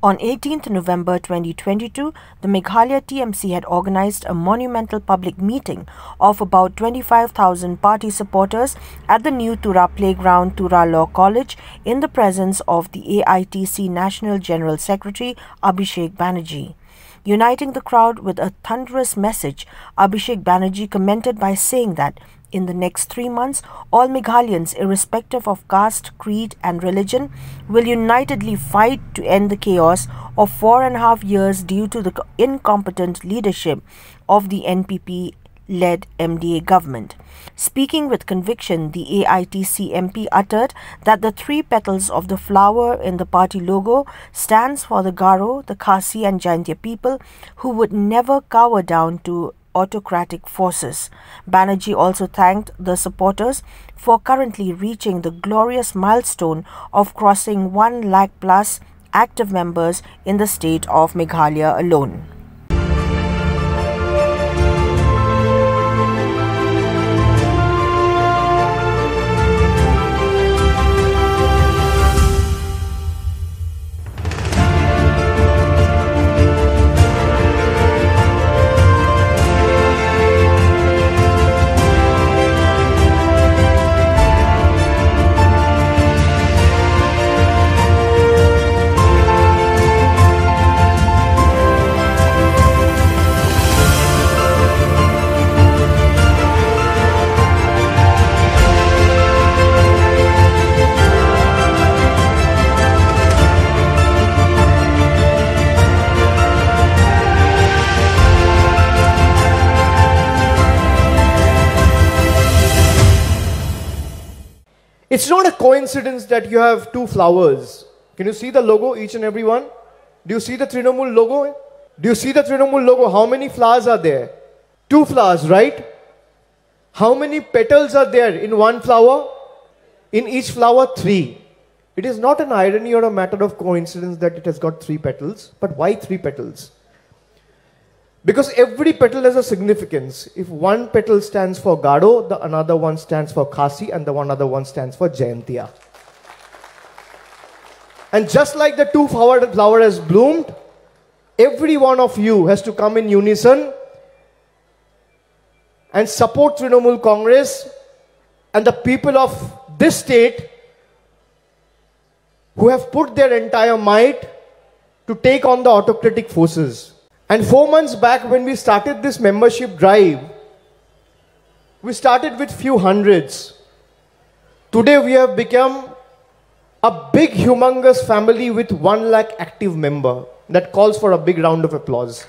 On 18th November 2022, the Meghalaya TMC had organized a monumental public meeting of about 25,000 party supporters at the new Tura playground, Tura Law College, in the presence of the AITC National General Secretary Abhishek Banerjee. Uniting the crowd with a thunderous message, Abhishek Banerjee commented by saying that in the next 3 months, all Meghalayans, irrespective of caste, creed and religion, will unitedly fight to end the chaos of 4.5 years due to the incompetent leadership of the NPP-led MDA government. Speaking with conviction, the AITC MP uttered that the 3 petals of the flower in the party logo stands for the Garo, the Khasi and Jaintia people who would never cower down to autocratic forces. Banerjee also thanked the supporters for currently reaching the glorious milestone of crossing 1 lakh plus active members in the state of Meghalaya alone. It's not a coincidence that you have 2 flowers. Can you see the logo, each and every one? Do you see the Trinamool logo? Do you see the Trinamool logo? How many flowers are there? 2 flowers, right? How many petals are there in 1 flower? In each flower, 3. It is not an irony or a matter of coincidence that it has got 3 petals. But why 3 petals? Because every petal has a significance. If 1 petal stands for Garo, the another one stands for Khasi, and the other one stands for Jaintia. And just like the 2 flower has bloomed, every one of you has to come in unison and support Trinamool Congress and the people of this state who have put their entire might to take on the autocratic forces. And 4 months back, when we started this membership drive, we started with few hundreds. Today we have become a big, humongous family with 1 lakh active member. That calls for a big round of applause.